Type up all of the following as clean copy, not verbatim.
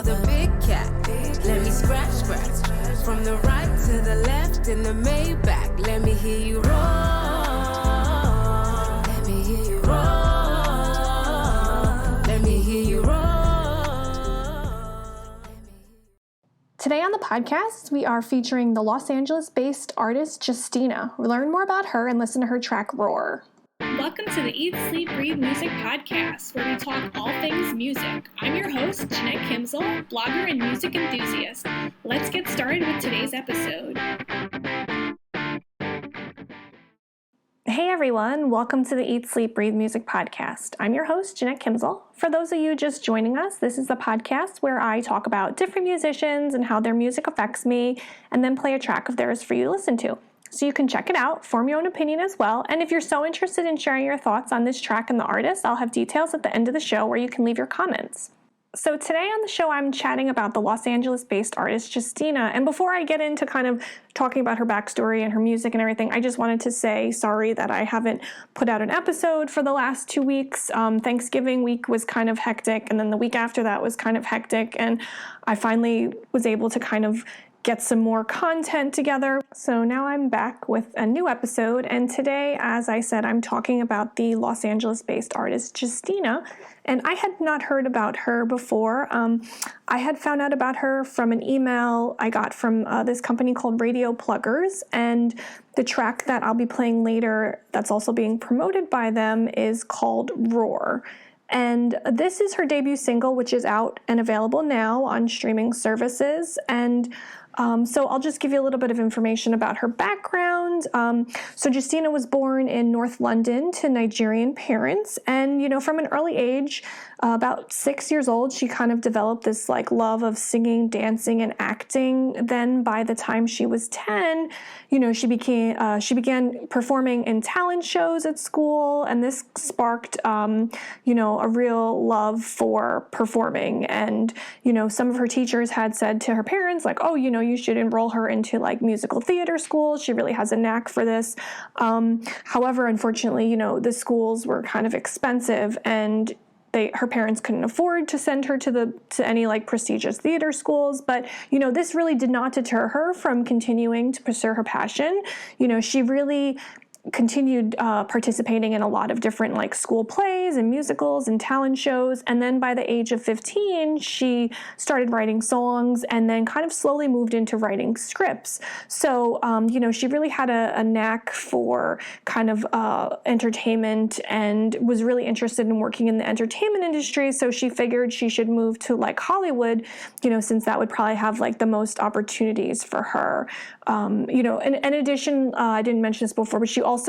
The big cat, let me scratch, scratch. From the right to the left in the Maybach, let me hear you roar. Let me hear you roar. Let me hear you roar. Today on the podcast, we are featuring the Los Angeles-based artist Justina. Learn more about her and listen to her track Roar. Welcome to the Eat, Sleep, Breathe Music podcast, where we talk all things music. I'm your host, Jeanette Kimsel, blogger and music enthusiast. Let's get started with today's episode. Hey everyone, welcome to the Eat, Sleep, Breathe Music podcast. I'm your host, Jeanette Kimsel. For those of you just joining us, this is the podcast where I talk about different musicians and how their music affects me, and then play a track of theirs for you to listen to. So you can check it out, form your own opinion as well, and if you're so interested in sharing your thoughts on this track and the artist, I'll have details at the end of the show where you can leave your comments. So today on the show, I'm chatting about the Los Angeles-based artist Justina, and before I get into kind of talking about her backstory and her music and everything, I just wanted to say sorry that I haven't put out an episode for the last 2 weeks. Thanksgiving week was kind of hectic, and then the week after that was kind of hectic, and I finally was able to kind of get some more content together. So now I'm back with a new episode, and today, as I said, I'm talking about the Los Angeles-based artist Justina, and I had not heard about her before. I had found out about her from an email I got from this company called Radio Pluggers, and the track that I'll be playing later that's also being promoted by them is called Roar. And this is her debut single, which is out and available now on streaming services. And so I'll just give you a little bit of information about her background. So Justina was born in North London to Nigerian parents. And, from an early age, about 6 years old, she kind of developed this love of singing, dancing, and acting. Then by the time she was 10, she began performing in talent shows at school. And this sparked, a real love for performing. And, some of her teachers had said to her parents, you should enroll her into musical theater school. She really has a knack for this. However, unfortunately, the schools were kind of expensive, and her parents couldn't afford to send her to any prestigious theater schools. But, this really did not deter her from continuing to pursue her passion. She really continued participating in a lot of different school plays and musicals and talent shows. And then by the age of 15, she started writing songs and then kind of slowly moved into writing scripts. So, she really had a knack for kind of entertainment and was really interested in working in the entertainment industry. So she figured she should move to Hollywood, since that would probably have the most opportunities for her. In addition, I didn't mention this before, but she also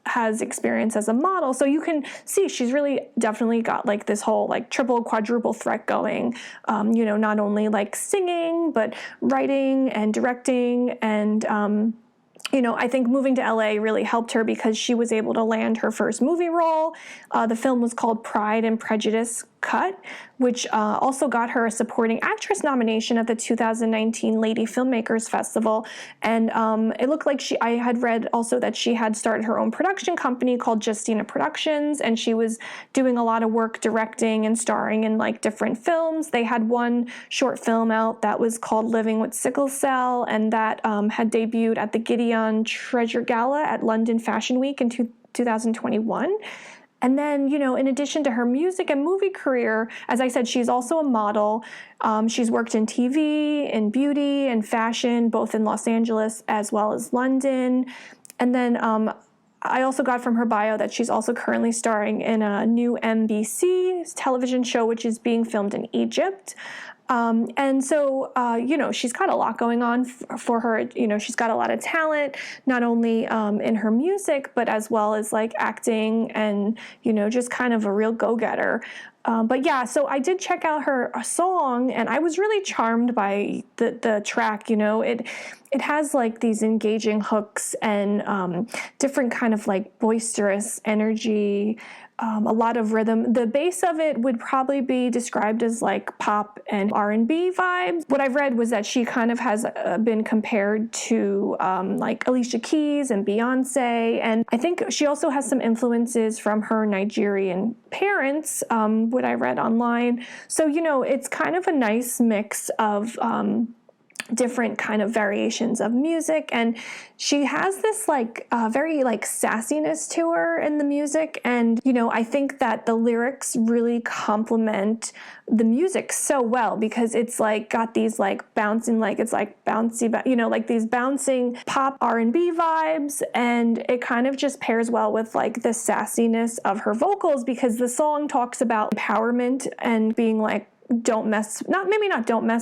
has experience as a model. So you can see she's really definitely got this whole triple, quadruple threat going, not only singing, but writing and directing. And, I think moving to LA really helped her because she was able to land her first movie role. The film was called Pride and Prejudice Cut, which also got her a supporting actress nomination at the 2019 Lady Filmmakers Festival. And it looked like I had read also that she had started her own production company called Justina Productions, and she was doing a lot of work directing and starring in different films. They had one short film out that was called Living with Sickle Cell, and that had debuted at the Gideon Treasure Gala at London Fashion Week in 2021. And then, in addition to her music and movie career, as I said, she's also a model. She's worked in TV, in beauty, and fashion, both in Los Angeles as well as London. And then I also got from her bio that she's also currently starring in a new NBC television show, which is being filmed in Egypt. And so, she's got a lot going on for her. She's got a lot of talent, not only in her music, but as well as acting and, just kind of a real go-getter. But yeah, so I did check out her song, and I was really charmed by the track. It has these engaging hooks and different kind of boisterous energy. a lot of rhythm. The bass of it would probably be described as like pop and R&B vibes. What I've read was that she kind of has been compared to like Alicia Keys and Beyonce, and I think she also has some influences from her Nigerian parents, what I read online. So, it's kind of a nice mix of different kind of variations of music, and she has this like very like sassiness to her in the music, and I think that the lyrics really complement the music so well, because it's like got these like bouncing, like it's like bouncy, like these bouncing pop R&B vibes, and it kind of just pairs well with like the sassiness of her vocals, because the song talks about empowerment and being like, don't mess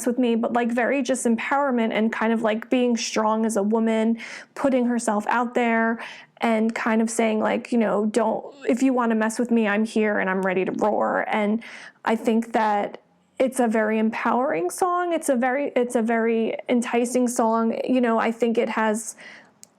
with me, but like very just empowerment and kind of like being strong as a woman, putting herself out there and kind of saying like, if you want to mess with me, I'm here and I'm ready to roar. And I think that it's a very empowering song. It's a very enticing song. I think it has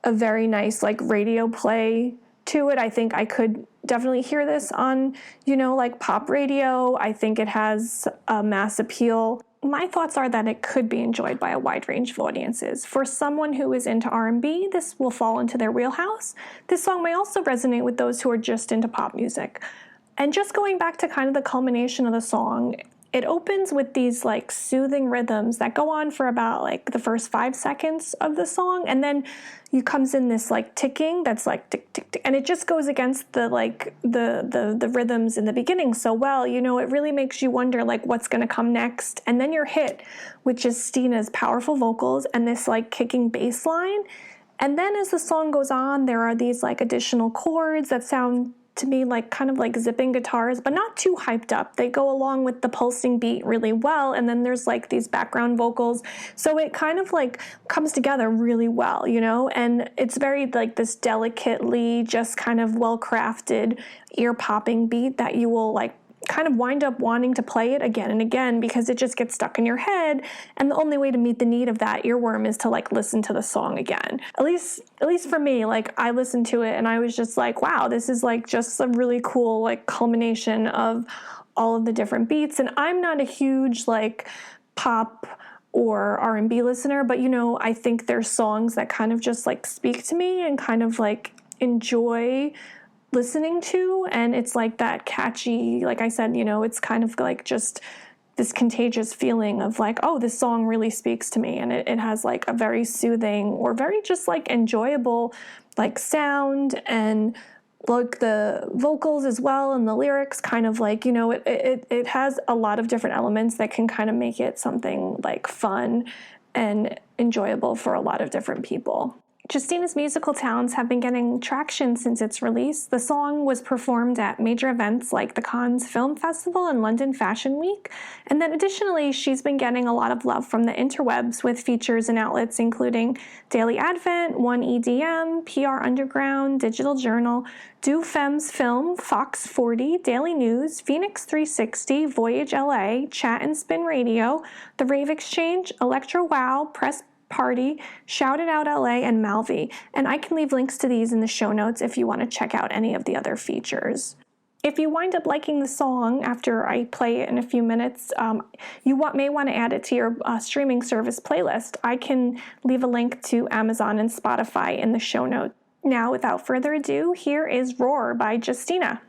a very nice like radio play to it. I think I could definitely hear this on, like pop radio. I think it has a mass appeal. My thoughts are that it could be enjoyed by a wide range of audiences. For someone who is into R&B, this will fall into their wheelhouse. This song may also resonate with those who are just into pop music. And just going back to kind of the culmination of the song, it opens with these like soothing rhythms that go on for about like the first 5 seconds of the song, and then comes in this like ticking that's like tick tick tick, and it just goes against the like the rhythms in the beginning so well. It really makes you wonder like what's going to come next, and then you're hit with Justina's powerful vocals and this like kicking bass line, and then as the song goes on, there are these like additional chords that sound to me like kind of like zipping guitars, but not too hyped up. They go along with the pulsing beat really well, and then there's like these background vocals, so it kind of like comes together really well, and it's very like this delicately just kind of well-crafted ear-popping beat that you will like kind of wind up wanting to play it again and again, because it just gets stuck in your head, and the only way to meet the need of that earworm is to like listen to the song again. At least for me, like I listened to it and I was just like, wow, this is like just a really cool like culmination of all of the different beats. And I'm not a huge like pop or R&B listener, but I think there's songs that kind of just like speak to me and kind of like enjoy listening to, and it's like that catchy, like I said, it's kind of like just this contagious feeling of like, oh, this song really speaks to me, and it has like a very soothing or very just like enjoyable like sound, and like the vocals as well, and the lyrics kind of like, it has a lot of different elements that can kind of make it something like fun and enjoyable for a lot of different people. Justina's musical talents have been getting traction since its release. The song was performed at major events like the Cannes Film Festival and London Fashion Week. And then additionally, she's been getting a lot of love from the interwebs with features and outlets including Daily Advent, 1EDM, PR Underground, Digital Journal, Do Femmes Film, Fox 40, Daily News, Phoenix 360, Voyage LA, Chat and Spin Radio, The Rave Exchange, Electro Wow, Press Party, Shout It Out LA, and Malvi. And I can leave links to these in the show notes if you want to check out any of the other features. If you wind up liking the song after I play it in a few minutes, you may want to add it to your streaming service playlist. I can leave a link to Amazon and Spotify in the show notes. Now, without further ado, here is Roar by Justina.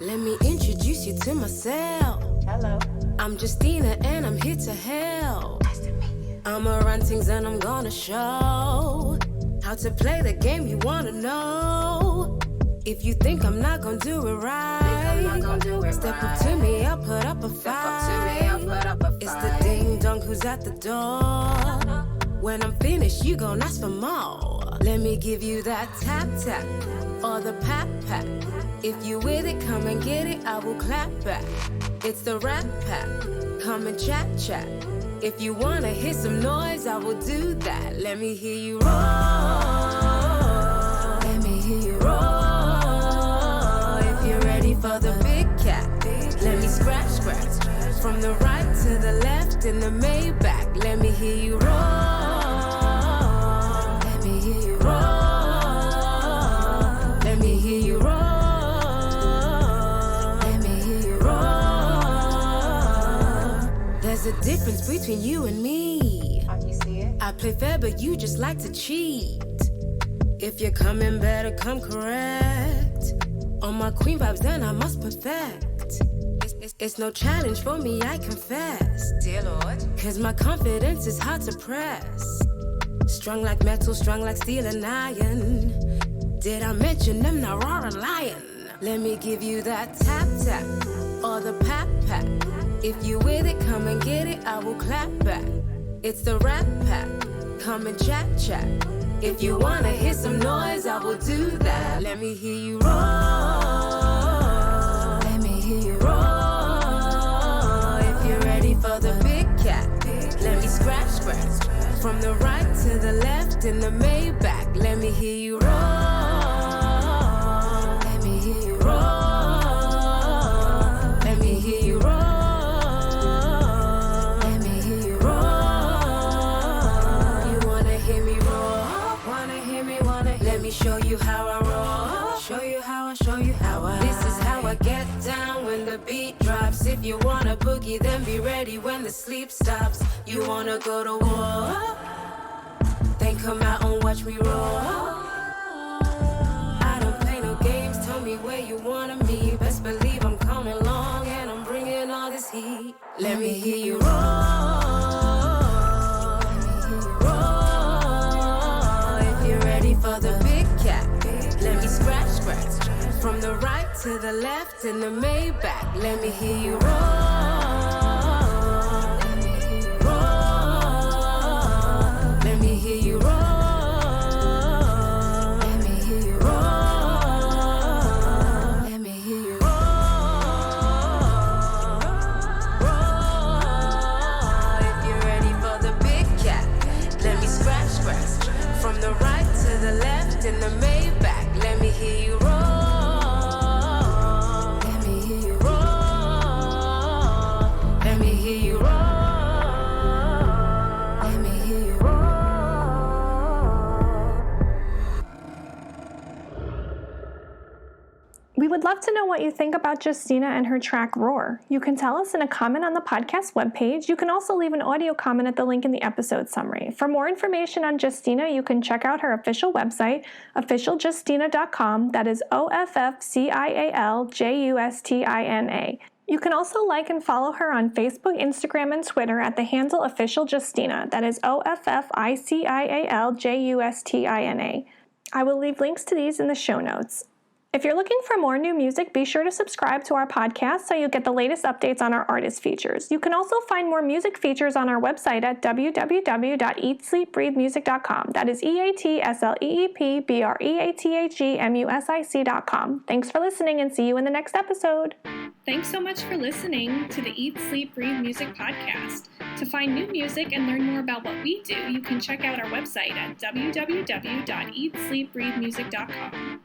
Let me introduce you to myself. Hello. I'm Justina and I'm here to help. Nice to meet you. I'ma run things and I'm gonna show how to play the game you wanna know. If you think I'm not gonna do it right, step up to me, I'll put up a fight. It's the ding dong who's at the door. When I'm finished, you gon' ask for more. Let me give you that tap tap or the pat pat. If you with it, come and get it, I will clap back. It's the rap pack, come and chat chat. If you wanna hear some noise, I will do that. Let me hear you roar. Let me hear you roar. If you're ready for the big cat, let scratch. From the right to the left in the Maybach, let me hear you roar. Let me hear you roar. Let me hear you roar. Let me hear you roar. There's a difference between you and me. You see it? I play fair, but you just like to cheat. If you're coming, better come correct. On my queen vibes, then I must perfect. It's no challenge for me, I confess. Dear Lord. Cause my confidence is hard to press. Strong like metal, strong like steel and iron. Did I mention them not roaring lion? Let me give you that tap tap or the pat pat. If you with it, come and get it, I will clap back. It's the rap pack, come and chat chat. If you wanna hear some noise, I will do that. Let me hear you roar. Let me hear you roar. If you're ready for the big cat, let me scratch scratch. From the right to the left in the Maybach, let me hear you roar. Let me hear you roar. Let me hear you roar. Let me hear you roar. You wanna hear me roar? Wanna hear me, wanna? Let me show you how I roar. Show you how I, show you how I. This is how I get down when the beat drops. If you wanna boogie, then be ready when the sleep stops. You wanna go to war? Then come out and watch me roar. I don't play no games, tell me where you wanna meet. Best believe I'm coming along and I'm bringing all this heat. Let me hear you roar. Roar. If you're ready for the big cat, let me scratch scratch. From the right to the left in the Maybach, let me hear you roar. Let me hear you roar. Let me hear you roar. Let me hear you roar. Roar. If you're ready for the big cat, let me scratch scratch. From the right to the left in the Maybach, let me hear you roar. Let me hear you roar. Let me hear you roar. Let me hear you roar. We would love to know what you think about Justina and her track Roar. You can tell us in a comment on the podcast webpage. You can also leave an audio comment at the link in the episode summary. For more information on Justina, you can check out her official website, officialjustina.com. That is OFFCIALJUSTINA. You can also like and follow her on Facebook, Instagram, and Twitter at the handle officialjustina. That is OFFICIALJUSTINA. I will leave links to these in the show notes. If you're looking for more new music, be sure to subscribe to our podcast so you get the latest updates on our artist features. You can also find more music features on our website at www.eatsleepbreathemusic.com. That is EATSLEEPBREATHEMUSIC.com. Thanks for listening and see you in the next episode. Thanks so much for listening to the Eat, Sleep, Breathe Music podcast. To find new music and learn more about what we do, you can check out our website at www.eatsleepbreathemusic.com.